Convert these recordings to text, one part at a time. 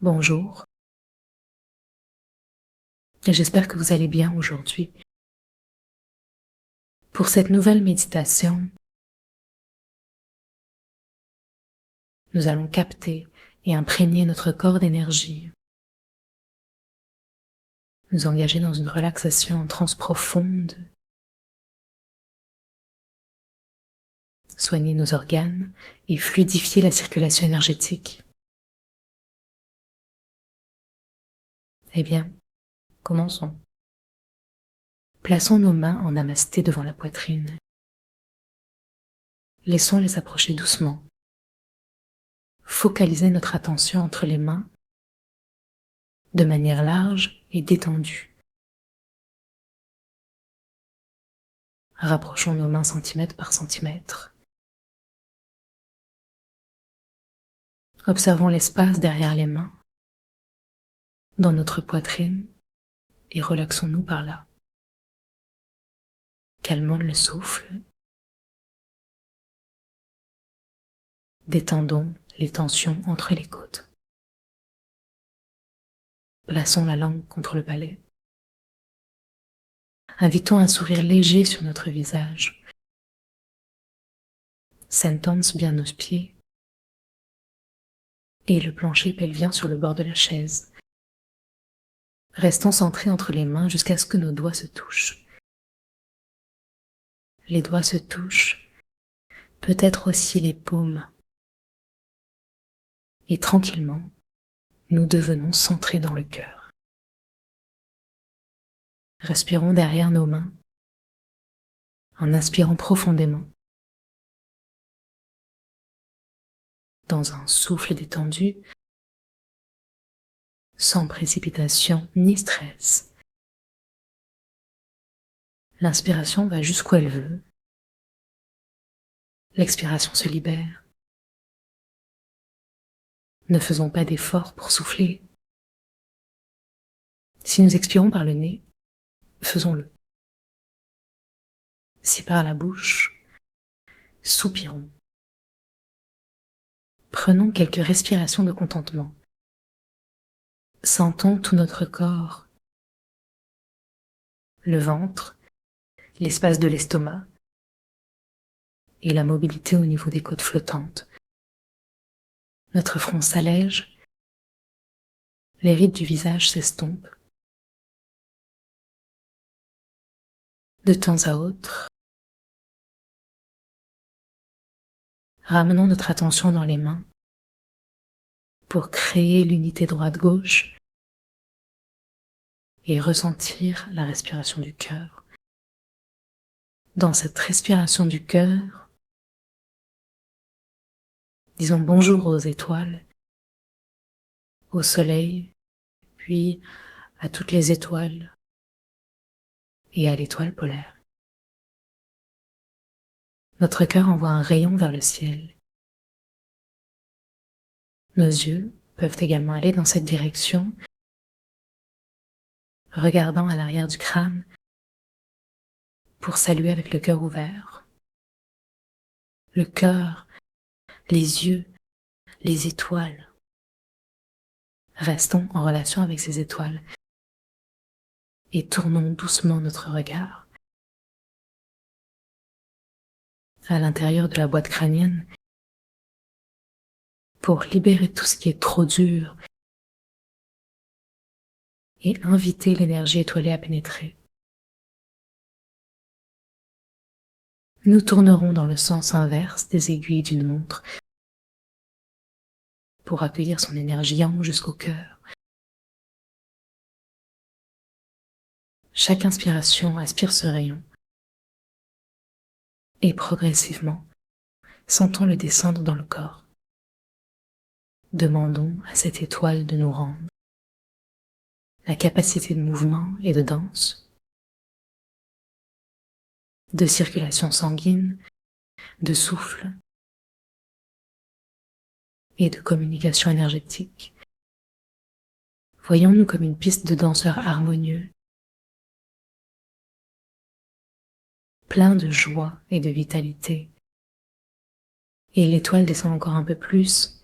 Bonjour, et j'espère que vous allez bien aujourd'hui. Pour cette nouvelle méditation, nous allons capter et imprégner notre corps d'énergie, nous engager dans une relaxation en transe profonde, soigner nos organes et fluidifier la circulation énergétique. Eh bien, commençons. Plaçons nos mains en namasté devant la poitrine. Laissons-les approcher doucement. Focalisez notre attention entre les mains de manière large et détendue. Rapprochons nos mains centimètre par centimètre. Observons l'espace derrière les mains, dans notre poitrine, et relaxons-nous par là. Calmons le souffle. Détendons les tensions entre les côtes. Plaçons la langue contre le palais. Invitons un sourire léger sur notre visage. Sentons bien nos pieds et le plancher pelvien sur le bord de la chaise. Restons centrés entre les mains jusqu'à ce que nos doigts se touchent. Les doigts se touchent, peut-être aussi les paumes. Et tranquillement, nous devenons centrés dans le cœur. Respirons derrière nos mains, en inspirant profondément, dans un souffle détendu, sans précipitation ni stress. L'inspiration va jusqu'où elle veut. L'expiration se libère. Ne faisons pas d'effort pour souffler. Si nous expirons par le nez, faisons-le. Si par la bouche, soupirons. Prenons quelques respirations de contentement. Sentons tout notre corps, le ventre, l'espace de l'estomac et la mobilité au niveau des côtes flottantes. Notre front s'allège, les rides du visage s'estompent. De temps à autre, ramenons notre attention dans les mains pour créer l'unité droite-gauche et ressentir la respiration du cœur. Dans cette respiration du cœur, disons bonjour aux étoiles, au soleil, puis à toutes les étoiles et à l'étoile polaire. Notre cœur envoie un rayon vers le ciel. Nos yeux peuvent également aller dans cette direction, regardant à l'arrière du crâne pour saluer avec le cœur ouvert. Le cœur, les yeux, les étoiles. Restons en relation avec ces étoiles et tournons doucement notre regard à l'intérieur de la boîte crânienne pour libérer tout ce qui est trop dur et inviter l'énergie étoilée à pénétrer. Nous tournerons dans le sens inverse des aiguilles d'une montre pour accueillir son énergie yang jusqu'au cœur. Chaque inspiration aspire ce rayon et progressivement, sentons-le descendre dans le corps. Demandons à cette étoile de nous rendre la capacité de mouvement et de danse, de circulation sanguine, de souffle et de communication énergétique. Voyons-nous comme une piste de danseurs harmonieux, plein de joie et de vitalité. Et l'étoile descend encore un peu plus,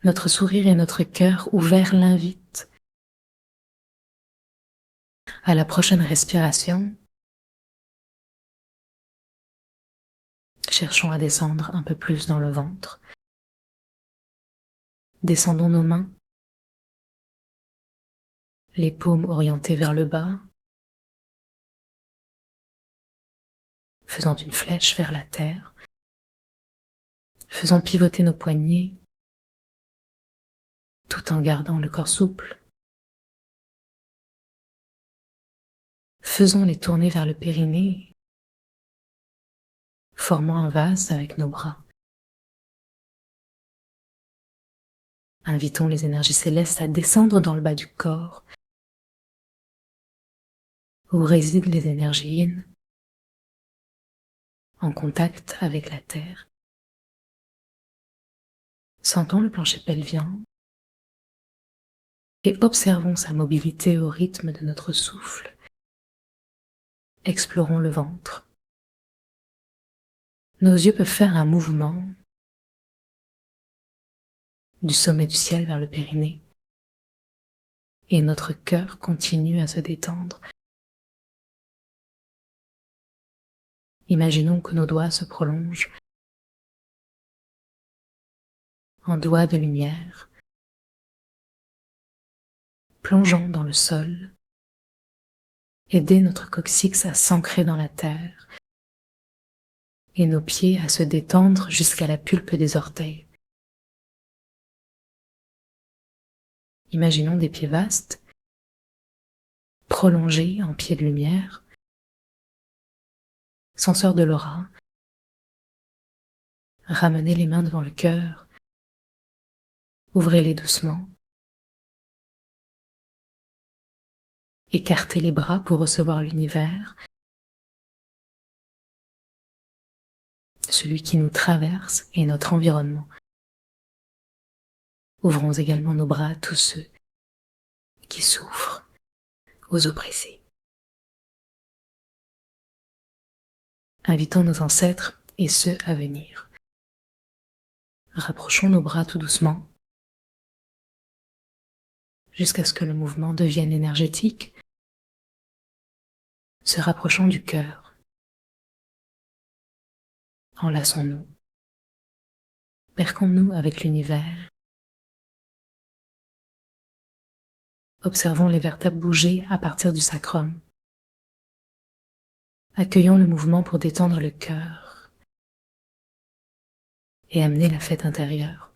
Notre sourire et notre cœur ouverts l'invitent. À la prochaine respiration, cherchons à descendre un peu plus dans le ventre. Descendons nos mains, les paumes orientées vers le bas, faisant une flèche vers la terre. Faisons pivoter nos poignets, tout en gardant le corps souple. Faisons-les tourner vers le périnée, formant un vase avec nos bras. Invitons les énergies célestes à descendre dans le bas du corps, où résident les énergies yin, en contact avec la terre. Sentons le plancher pelvien et observons sa mobilité au rythme de notre souffle. Explorons le ventre. Nos yeux peuvent faire un mouvement du sommet du ciel vers le périnée et notre cœur continue à se détendre. Imaginons que nos doigts se prolongent en doigts de lumière, plongeant dans le sol, aider notre coccyx à s'ancrer dans la terre et nos pieds à se détendre jusqu'à la pulpe des orteils. Imaginons des pieds vastes, prolongés en pieds de lumière, censeurs de l'aura. Ramenez les mains devant le cœur, ouvrez-les doucement, écartez les bras pour recevoir l'univers, celui qui nous traverse et notre environnement. Ouvrons également nos bras à tous ceux qui souffrent, aux oppressés. Invitons nos ancêtres et ceux à venir. Rapprochons nos bras tout doucement, jusqu'à ce que le mouvement devienne énergétique, se rapprochant du cœur. Enlaçons-nous, merquons-nous avec l'univers. Observons les vertèbres bouger à partir du sacrum. Accueillons le mouvement pour détendre le cœur et amener la fête intérieure.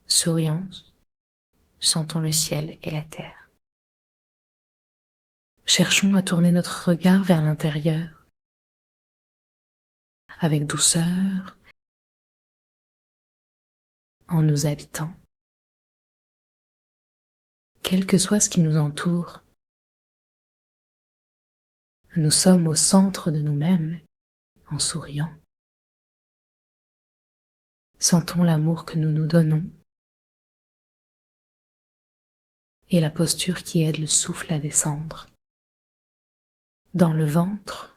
Sourions, sentons le ciel et la terre. Cherchons à tourner notre regard vers l'intérieur, avec douceur, en nous habitant. Quel que soit ce qui nous entoure, nous sommes au centre de nous-mêmes en souriant. Sentons l'amour que nous nous donnons et la posture qui aide le souffle à descendre. Dans le ventre,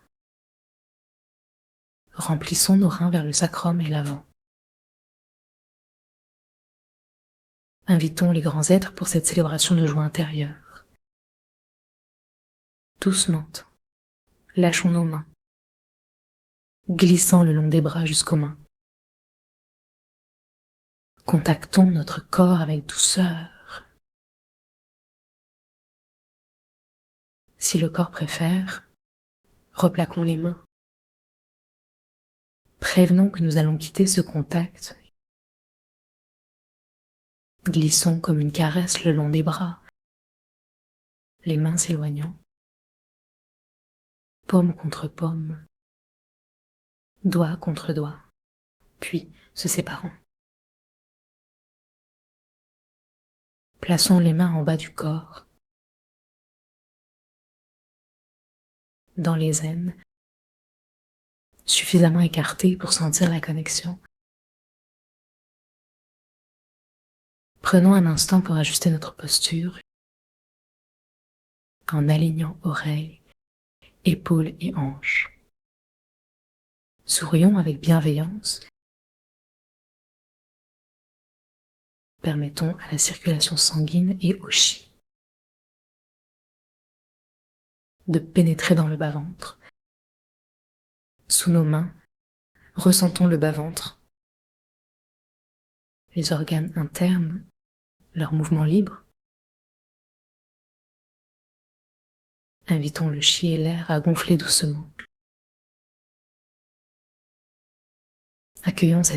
remplissons nos reins vers le sacrum et l'avant. Invitons les grands êtres pour cette célébration de joie intérieure. Doucement, lâchons nos mains, glissant le long des bras jusqu'aux mains. Contactons notre corps avec douceur. Si le corps préfère, replaquons les mains. Prévenons que nous allons quitter ce contact. Glissons comme une caresse le long des bras, les mains s'éloignant, paume contre paume, doigt contre doigt, puis se séparant. Plaçons les mains en bas du corps, dans les aines, suffisamment écartées pour sentir la connexion. Prenons un instant pour ajuster notre posture en alignant oreilles, épaules et hanches. Sourions avec bienveillance Permettons à la circulation sanguine et au chi de pénétrer dans le bas-ventre. Sous nos mains, ressentons le bas-ventre, les organes internes, leurs mouvements libres. Invitons le chi et l'air à gonfler doucement. Accueillons cette